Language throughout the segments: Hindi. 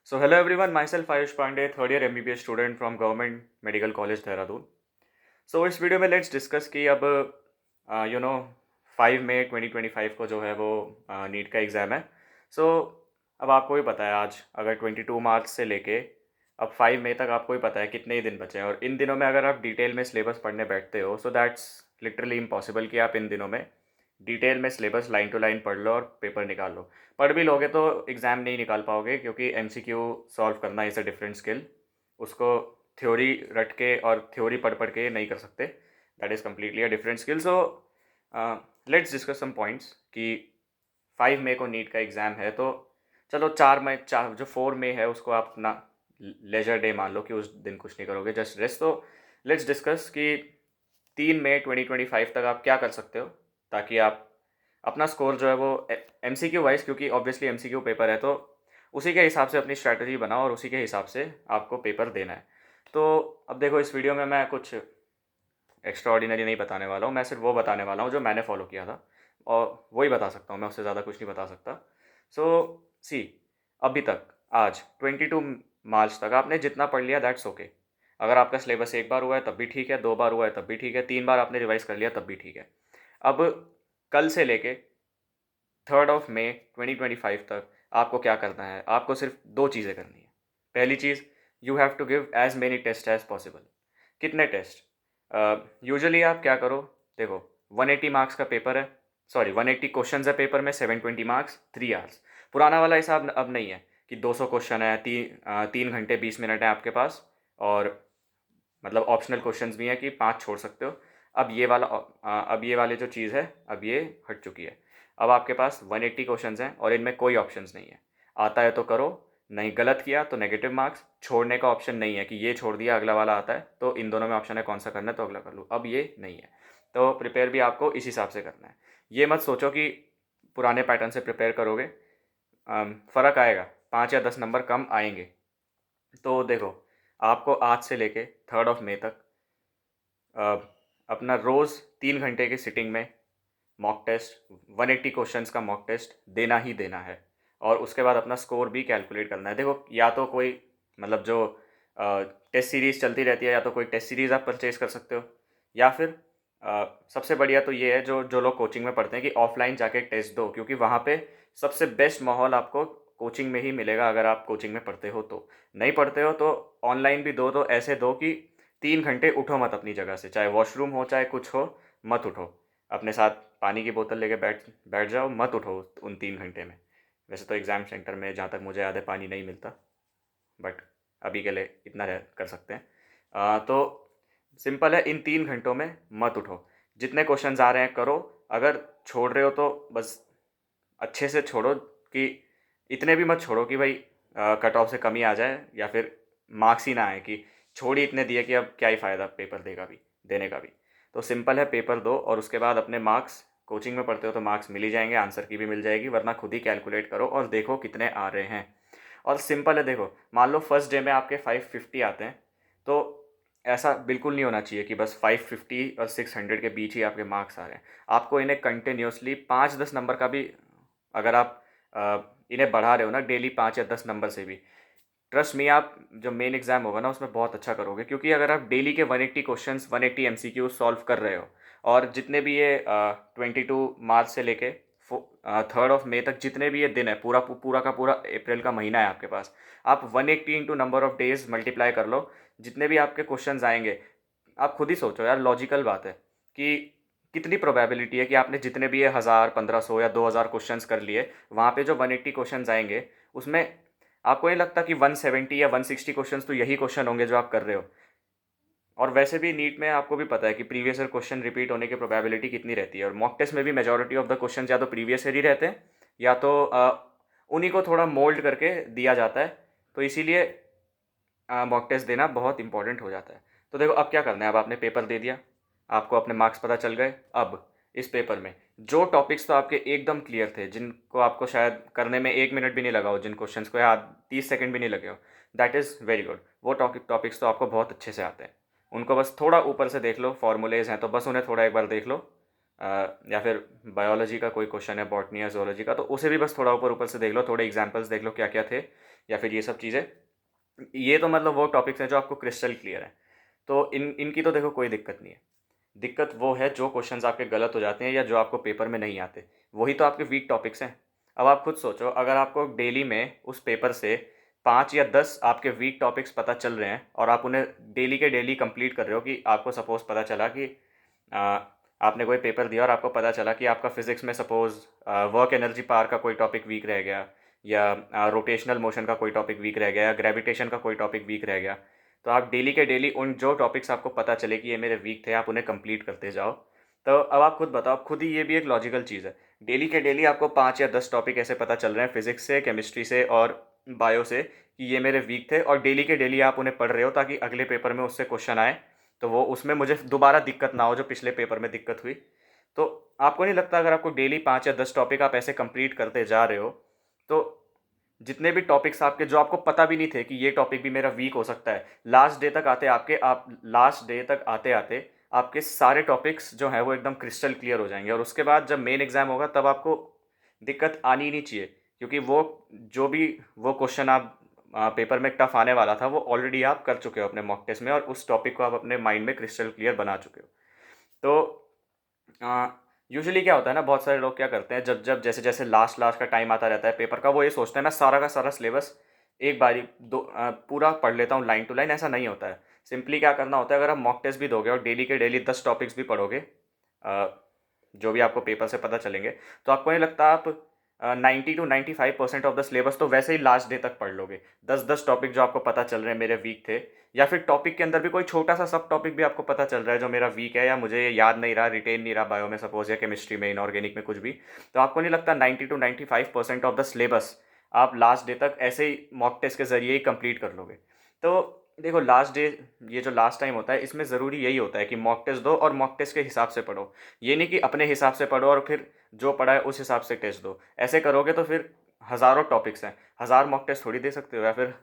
So hello everyone, myself Ayush Pandey, third year MBBS student from Government Medical College Dehradun. So इस वीडियो में लेट्स डिस्कस कि अब यू नो 5 मई 2025 को जो है वो नीट का एग्ज़ाम है. सो अब आपको भी पता है आज अगर 22 मार्च से लेके अब 5 मई तक आपको भी पता है कितने ही दिन बचे हैं, और इन दिनों में अगर आप डिटेल में सिलेबस पढ़ने बैठते हो सो दैट्स लिटरली इम्पॉसिबल कि आप इन दिनों में डिटेल में सिलेबस लाइन टू लाइन पढ़ लो और पेपर निकाल लो. पढ़ भी लोगे तो एग्ज़ाम नहीं निकाल पाओगे, क्योंकि एमसीक्यू सॉल्व करना इज़ अ डिफरेंट स्किल. उसको थ्योरी रट के और थ्योरी पढ़ पढ़ के नहीं कर सकते. That is completely a different skill. So let's discuss some points कि 5 मई को नीट का एग्ज़ाम है. तो चलो 4 मई, चार जो 4 मई है उसको आप अपना लेजर डे मान लो कि उस दिन कुछ नहीं करोगे, जस्ट रेस्ट. तो लेट्स डिस्कस कि 3 मई 2025 तक आप क्या कर सकते हो ताकि आप अपना स्कोर जो है वो एम सी क्यू वाइज, क्योंकि obviously M C Q paper है तो उसी के हिसाब से अपनी स्ट्रैटेजी बनाओ और उसी के हिसाब से आपको पेपर देना है. तो अब देखो, इस वीडियो में मैं कुछ एक्स्ट्रा ऑर्डिनरी नहीं बताने वाला हूँ. मैं सिर्फ वो बताने वाला हूँ जो मैंने फॉलो किया था, और वही बता सकता हूँ, मैं उससे ज़्यादा कुछ नहीं बता सकता. सो सी, अभी तक आज 22 मार्च तक आपने जितना पढ़ लिया दैट्स ओके. अगर आपका सिलेबस एक बार हुआ है तब भी ठीक है, 2 बार हुआ है तब भी ठीक है, 3 बार आपने रिवाइज कर लिया तब भी ठीक है. अब कल से लेके 3 मई 2025 तक आपको क्या करना है? आपको सिर्फ दो चीज़ें करनी है. पहली चीज़, you have to give as many test as possible. कितने टेस्ट? यूजुअली आप क्या करो, देखो 180 मार्क्स का पेपर है, सॉरी 180 क्वेश्चन है पेपर में, 720 मार्क्स, 3 आवर्स. पुराना वाला हिसाब अब नहीं है कि 200 क्वेश्चन है, 3 घंटे 20 मिनट है आपके पास, और मतलब ऑप्शनल क्वेश्चंस भी हैं कि 5 छोड़ सकते हो. अब ये वाली जो चीज़ है अब ये हट चुकी है. अब आपके पास 180 क्वेश्चंस हैं और इनमें कोई ऑप्शंस नहीं है. आता है तो करो, नहीं गलत किया तो नेगेटिव मार्क्स. छोड़ने का ऑप्शन नहीं है कि ये छोड़ दिया अगला वाला आता है तो इन दोनों में ऑप्शन है कौन सा करना है तो अगला कर लूँ, अब ये नहीं है. तो प्रिपेयर भी आपको इस हिसाब से करना है. ये मत सोचो कि पुराने पैटर्न से प्रिपेयर करोगे फ़र्क आएगा, 5 या 10 नंबर कम आएंगे. तो देखो, आपको आज से लेके 3 मई तक अ, अपना रोज़ 3 घंटे की सिटिंग में मॉक टेस्ट, 180 क्वेश्चंस का मॉक टेस्ट देना ही देना है. और उसके बाद अपना स्कोर भी कैलकुलेट करना है. देखो, या तो कोई मतलब जो टेस्ट सीरीज़ चलती रहती है, या तो कोई टेस्ट सीरीज़ आप परचेज़ कर सकते हो, या फिर सबसे बढ़िया तो ये है जो जो लोग कोचिंग में पढ़ते हैं कि ऑफलाइन जाके टेस्ट दो, क्योंकि वहाँ पे सबसे बेस्ट माहौल आपको कोचिंग में ही मिलेगा. अगर आप कोचिंग में पढ़ते हो तो, नहीं पढ़ते हो तो ऑनलाइन भी दो, तो ऐसे दो कि 3 घंटे उठो मत अपनी जगह से, चाहे वॉशरूम हो चाहे कुछ हो, मत उठो. अपने साथ पानी की बोतल लेके बैठ बैठ जाओ, मत उठो उन 3 घंटे में. वैसे तो एग्ज़ाम सेंटर में जहाँ तक मुझे याद है पानी नहीं मिलता, बट अभी के लिए इतना कर सकते हैं. तो सिंपल है, इन 3 घंटों में मत उठो. जितने क्वेश्चंस आ रहे हैं करो. अगर छोड़ रहे हो तो बस अच्छे से छोड़ो, कि इतने भी मत छोड़ो कि भाई कट ऑफ से कमी आ जाए, या फिर मार्क्स ही ना आए कि छोड़ ही इतने दिए कि अब क्या ही फ़ायदा पेपर देने का भी. तो सिंपल है, पेपर दो और उसके बाद अपने मार्क्स, कोचिंग में पढ़ते हो तो मार्क्स मिल ही जाएंगे, आंसर की भी मिल जाएगी, वरना खुद ही कैलकुलेट करो और देखो कितने आ रहे हैं. और सिंपल है, देखो मान लो फर्स्ट डे में आपके 550 आते हैं, तो ऐसा बिल्कुल नहीं होना चाहिए कि बस 550 और 600 के बीच ही आपके मार्क्स आ रहे हैं. आपको इन्हें कंटिन्यूसली 5-10 नंबर का भी, अगर आप इन्हें बढ़ा रहे हो ना डेली 5 या 10 नंबर से भी, ट्रस्ट मी आप जो मेन एग्जाम होगा ना उसमें बहुत अच्छा करोगे. क्योंकि अगर आप डेली के 180 क्वेश्चंस, 180 एमसीक्यू सॉल्व कर रहे हो, और जितने भी ये 22 मार्च से लेके 3 मई तक जितने भी ये दिन है, पूरा पूरा का पूरा अप्रैल का महीना है आपके पास, आप 180 into number of days multiply कर लो. जितने भी आपके क्वेश्चंस आएंगे, आप खुद ही सोचो यार, लॉजिकल बात है कि कितनी प्रोबेबिलिटी है कि आपने जितने भी ये 1000, 1500 या 2000 क्वेश्चंस कर लिए, वहाँ पे जो 180 क्वेश्चंस आएंगे उसमें आपको नहीं लगता कि 170 या 160 क्वेश्चंस तो यही क्वेश्चन होंगे जो आप कर रहे हो. और वैसे भी नीट में आपको भी पता है कि प्रीवियस ईयर क्वेश्चन रिपीट होने की प्रोबेबिलिटी कितनी रहती है, और मॉक टेस्ट में भी मेजॉरिटी ऑफ द क्वेश्चन या तो प्रीवियस ईयर ही रहते हैं, या तो उन्हीं को थोड़ा मोल्ड करके दिया जाता है. तो इसीलिए मॉक टेस्ट देना बहुत इंपॉर्टेंट हो जाता है. तो देखो, अब क्या करना है, अब आपने पेपर दे दिया, आपको अपने मार्क्स पता चल गए. अब इस पेपर में जो टॉपिक्स तो आपके एकदम क्लियर थे, जिनको आपको शायद करने में 1 मिनट भी नहीं लगा हो, जिन क्वेश्चंस को याद 30 सेकंड भी नहीं लगे हो, दैट इज़ वेरी गुड. वो टॉपिक्स तो आपको बहुत अच्छे से आते हैं. उनको बस थोड़ा ऊपर से देख लो, फॉर्मूलेज हैं तो बस उन्हें थोड़ा एक बार देख लो. या फिर बायोलॉजी का कोई क्वेश्चन है, बॉटनी या zoology का, तो उसे भी बस थोड़ा ऊपर ऊपर से देख लो, थोड़े एग्जांपल्स देख लो क्या क्या थे, या फिर ये सब चीज़ें। ये तो मतलब वो टॉपिक्स हैं जो आपको क्रिस्टल क्लियर है। तो इनकी तो देखो कोई दिक्कत नहीं है। दिक्कत वो है जो क्वेश्चंस आपके गलत हो जाते हैं या जो आपको पेपर में नहीं आते, वही तो आपके वीक टॉपिक्स हैं। अब आप खुद सोचो, अगर आपको डेली में उस पेपर से 5 या 10 आपके वीक टॉपिक्स पता चल रहे हैं और आप उन्हें डेली के डेली कंप्लीट कर रहे हो, कि आपको सपोज पता चला कि आ, आपने कोई पेपर दिया और आपको पता चला कि आपका फिजिक्स में सपोज वर्क एनर्जी पावर का कोई टॉपिक वीक रह गया, या रोटेशनल मोशन का कोई टॉपिक वीक रह गया, या ग्रेविटेशन का कोई टॉपिक वीक रह गया, तो आप डेली के डेली उन जो टॉपिक्स आपको पता चले कि ये मेरे वीक थे, आप उन्हें कंप्लीट करते जाओ। तो अब आप खुद बताओ, खुद ही ये भी एक लॉजिकल चीज़ है। डेली के डेली आपको 5 या 10 टॉपिक ऐसे पता चल रहे हैं फिजिक्स से, केमिस्ट्री से और बायो से, कि ये मेरे वीक थे, और डेली के डेली आप उन्हें पढ़ रहे हो ताकि अगले पेपर में उससे क्वेश्चन आए, तो वो उसमें मुझे दोबारा दिक्कत ना हो जो पिछले पेपर में दिक्कत हुई। तो आपको नहीं लगता अगर आपको डेली 5 या 10 टॉपिक आप ऐसे कंप्लीट करते जा रहे हो, तो जितने भी टॉपिक्स आपके जो आपको पता भी नहीं थे कि ये टॉपिक भी मेरा वीक हो सकता है, लास्ट डे तक आते आते आपके सारे टॉपिक्स जो हैं वो एकदम क्रिस्टल क्लियर हो जाएंगे, और उसके बाद जब मेन एग्जाम होगा तब आपको दिक्कत आनी ही नहीं चाहिए, क्योंकि वो जो भी वो क्वेश्चन आप पेपर में टफ आने वाला था वो ऑलरेडी आप कर चुके हो अपने मॉक टेस्ट में, और उस टॉपिक को आप अपने माइंड में क्रिस्टल क्लियर बना चुके हो। तो यूजुअली क्या होता है ना, बहुत सारे लोग क्या करते हैं, जब जब जैसे जैसे लास्ट लास्ट का टाइम आता रहता है पेपर का, वो ये सोचते हैं मैं सारा का सारा सिलेबस एक बारी पूरा पढ़ लेता हूँ लाइन टू लाइन। ऐसा नहीं होता है। सिंपली क्या करना होता है, अगर आप मॉक टेस्ट भी दोगे और डेली के डेली 10 टॉपिक्स भी पढ़ोगे, अ, जो भी आपको पेपर से पता चलेंगे, तो आपको नहीं लगता आप 90 to 95% ऑफ द सिलेबस तो वैसे ही लास्ट डे तक पढ़ लोगे। 10 10 टॉपिक जो आपको पता चल रहे हैं मेरे वीक थे, या फिर टॉपिक के अंदर भी कोई छोटा सा सब टॉपिक भी आपको पता चल रहा है जो मेरा वीक है, या मुझे ये याद नहीं रहा, रिटेन नहीं रहा बायो में सपोज, या केमिस्ट्री में, इनऑर्गेनिक में, कुछ भी, तो आपको नहीं लगता 90 to 95% ऑफ द सिलेबस आप लास्ट डे तक ऐसे ही मॉक टेस्ट के जरिए ही कंप्लीट कर लोगे। तो देखो लास्ट डे, ये जो लास्ट टाइम होता है, इसमें ज़रूरी यही होता है कि मॉक टेस्ट दो और मॉक टेस्ट के हिसाब से पढ़ो। ये नहीं कि अपने हिसाब से पढ़ो और फिर जो पढ़ा है उस हिसाब से टेस्ट दो। ऐसे करोगे तो फिर हज़ारों टॉपिक्स हैं, हज़ार मॉक टेस्ट थोड़ी दे सकते हो, या फिर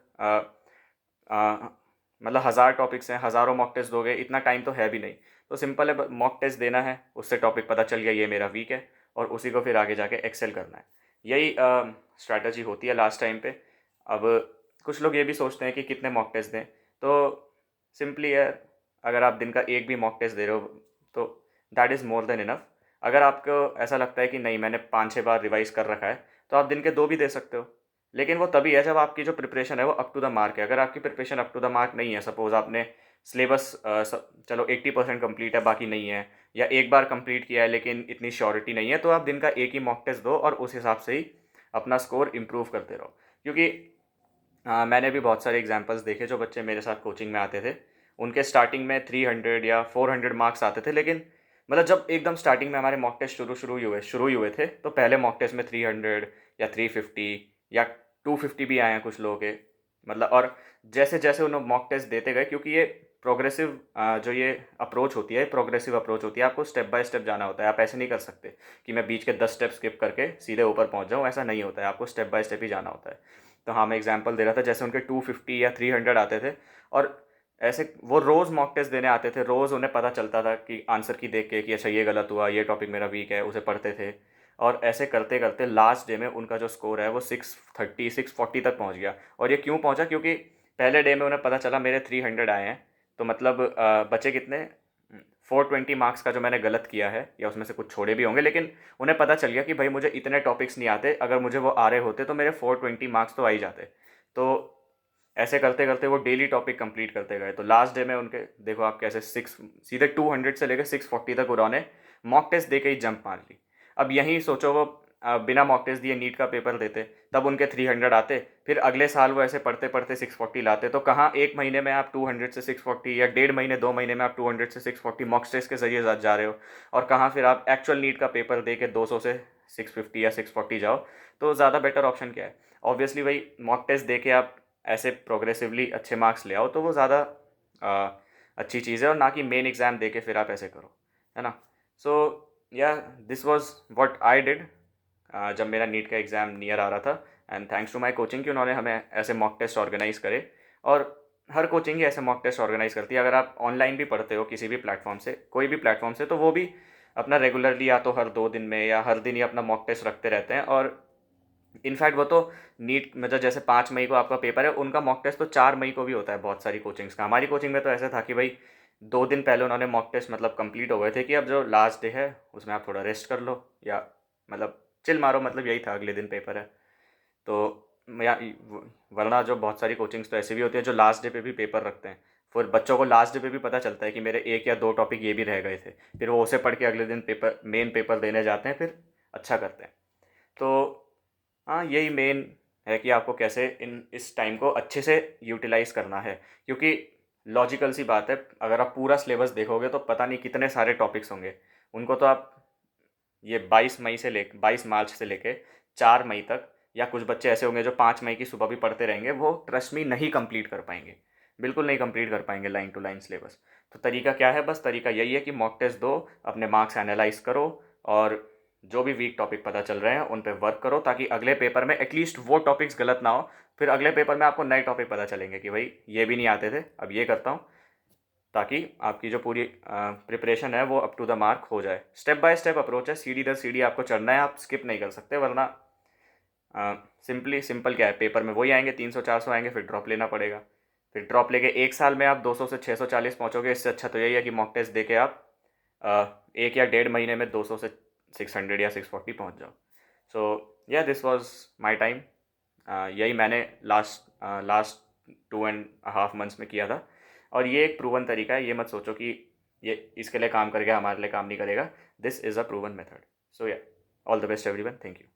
मतलब 1000 टॉपिक्स हैं, हज़ारों मॉक टेस्ट दोगे, इतना टाइम तो है भी नहीं। तो सिंपल है, मॉक टेस्ट देना है, उससे टॉपिक पता चल गया ये मेरा वीक है, और उसी को फिर आगे जाके एक्सेल करना है। यही स्ट्रैटेजी होती है लास्ट टाइम पे। अब कुछ लोग ये भी सोचते हैं कि कितने मॉक टेस्ट दें, तो सिंपली है, अगर आप दिन का एक भी मॉक टेस्ट दे रहे हो तो that is more than enough. अगर आपको ऐसा लगता है कि नहीं मैंने 5 6 बार रिवाइज़ कर रखा है, तो आप दिन के 2 भी दे सकते हो। लेकिन वो तभी है जब आपकी जो प्रिपरेशन है वो अप टू द मार्क है। अगर आपकी preparation up to the mark नहीं है, सपोज आपने सिलेबस चलो 80% कंप्लीट है, बाकी नहीं है, या एक बार कंप्लीट किया है लेकिन इतनी श्योरिटी नहीं है, तो आप दिन का एक ही मॉक टेस्ट दो और उस हिसाब से ही अपना स्कोर इम्प्रूव करते रहो। क्योंकि मैंने भी बहुत सारे एग्जांपल्स देखे जो बच्चे मेरे साथ कोचिंग में आते थे, उनके स्टार्टिंग में 300 या 400 मार्क्स आते थे, लेकिन मतलब जब एकदम स्टार्टिंग में हमारे मॉक टेस्ट शुरू ही हुए थे, तो पहले मॉक टेस्ट में 300 या 350 या 250 भी आए हैं कुछ लोगों के, मतलब। और जैसे जैसे उन्होंने मॉक टेस्ट देते गए, क्योंकि ये प्रोग्रेसिव जो ये अप्रोच होती है, प्रोग्रेसिव अप्रोच होती है, आपको स्टेप बाय स्टेप जाना होता है। आप ऐसे नहीं कर सकते कि मैं बीच के 10 स्टेप स्किप करके सीधे ऊपर पहुंच जाऊं, ऐसा नहीं होता है, आपको स्टेप बाय स्टेप ही जाना होता है। तो हाँ, मैं एग्जांपल दे रहा था, जैसे उनके 250 या 300 आते थे, और ऐसे वो रोज़ मॉक टेस्ट देने आते थे, रोज़ उन्हें पता चलता था कि आंसर की देख के कि अच्छा ये गलत हुआ, ये टॉपिक मेरा वीक है, उसे पढ़ते थे। और ऐसे करते करते लास्ट डे में उनका जो स्कोर है वो 630 640 तक पहुंच गया। और ये क्यों पहुंचा? क्योंकि पहले डे में उन्हें पता चला मेरे 300 आए हैं, तो मतलब बचे कितने, 420 मार्क्स का जो मैंने गलत किया है, या उसमें से कुछ छोड़े भी होंगे, लेकिन उन्हें पता चल गया कि भाई मुझे इतने टॉपिक्स नहीं आते, अगर मुझे वो आ रहे होते तो मेरे 420 मार्क्स तो आ ही जाते। तो ऐसे करते करते वो डेली टॉपिक कंप्लीट करते गए, तो लास्ट डे में उनके देखो आप कैसे सीधे 200 से लेकर 640 तक उन्होंने मॉक टेस्ट दे के ही जंप मार ली। अब यहीं सोचो, वो बिना मॉक टेस्ट दिए नीट का पेपर देते, तब उनके 300 आते, फिर अगले साल वो ऐसे पढ़ते पढ़ते 640 लाते, तो कहाँ एक महीने में आप 200 से 640, या 1.5 महीने 2 महीने में आप 200 से 640 मॉक टेस्ट के जरिए जा रहे हो, और कहाँ फिर आप एक्चुअल नीट का पेपर दे के 200 से 650 या 640 जाओ। तो ज़्यादा बेटर ऑप्शन क्या है? ऑब्वियसली भाई, मॉक टेस्ट दे के आप ऐसे प्रोग्रेसिवली अच्छे मार्क्स ले आओ, तो वो ज़्यादा अच्छी चीज़ है, और ना कि मेन एग्ज़ाम दे के फिर आप ऐसे करो, है ना। सो या this was what I did जब मेरा नीट का एग्ज़ाम नियर आ रहा था, and thanks to my coaching कि उन्होंने हमें ऐसे मॉक टेस्ट ऑर्गेनाइज़ करे। और हर कोचिंग ही ऐसे मॉक टेस्ट ऑर्गेनाइज़ करती है। अगर आप ऑनलाइन भी पढ़ते हो किसी भी प्लेटफॉर्म से, कोई भी प्लेटफॉर्म से, तो वो भी अपना रेगुलरली या तो हर 2 दिन में या हर दिन ही अपना मॉक टेस्ट रखते रहते हैं। और इनफैक्ट वो तो नीट मतलब जैसे 5 मई को आपका पेपर है, उनका मॉक टेस्ट तो 4 मई को भी होता है बहुत सारी कोचिंग्स का। हमारी कोचिंग में तो ऐसा था कि भाई 2 दिन पहले उन्होंने मॉक टेस्ट मतलब कंप्लीट हो गए थे कि अब जो लास्ट डे है उसमें आप थोड़ा रेस्ट कर लो या मतलब चिल मारो, मतलब यही था, अगले दिन पेपर है। तो या वरना जो बहुत सारी कोचिंग्स तो ऐसी भी होती हैं जो लास्ट डे पे भी पेपर रखते हैं। फिर बच्चों को लास्ट डे पे भी पता चलता है कि मेरे 1 या 2 टॉपिक ये भी रह गए थे, फिर वो उसे पढ़ के अगले दिन पेपर मेन पेपर देने जाते हैं, फिर अच्छा करते हैं। तो हाँ, यही मेन है कि आपको कैसे इस टाइम को अच्छे से यूटिलाइज करना है। क्योंकि लॉजिकल सी बात है, अगर आप पूरा सिलेबस देखोगे तो पता नहीं कितने सारे टॉपिक्स होंगे। उनको तो आप ये 22 मार्च से लेके 4 मई तक, या कुछ बच्चे ऐसे होंगे जो 5 मई की सुबह भी पढ़ते रहेंगे, वो ट्रस्ट मी नहीं कंप्लीट कर पाएंगे, बिल्कुल नहीं कंप्लीट कर पाएंगे लाइन टू लाइन सिलेबस। तो तरीका क्या है? बस तरीका यही है कि मॉक टेस्ट दो, अपने मार्क्स एनालाइज करो, और जो भी वीक टॉपिक पता चल रहे हैं उन पे वर्क करो, ताकि अगले पेपर में एटलीस्ट वो टॉपिक्स गलत ना हो। फिर अगले पेपर में आपको नए टॉपिक पता चलेंगे कि भाई ये भी नहीं आते थे, अब ये करता हूँ, ताकि आपकी जो पूरी प्रिपरेशन है वो अप टू द मार्क हो जाए। स्टेप बाय स्टेप अप्रोच है, सीढ़ी दर सीढ़ी आपको चढ़ना है, आप स्किप नहीं कर सकते, वरना सिंपल क्या है, पेपर में वही आएंगे, 300 400 आएंगे, फिर ड्रॉप लेना पड़ेगा। फिर ड्रॉप लेके 1 साल में आप 200 से 640 पहुँचोगे। इससे अच्छा तो यही है कि मॉक टेस्ट दे के आप 1 या 1.5 महीने में 200 से 600 या 640 पहुँच जाओ। सो या दिस वॉज माई टाइम। यही मैंने लास्ट 2.5 मंथ्स में किया था। और ये एक प्रूवन तरीका है, ये मत सोचो कि ये इसके लिए काम करेगा, हमारे लिए काम नहीं करेगा। This is a proven method. So yeah, all the best everyone, thank you.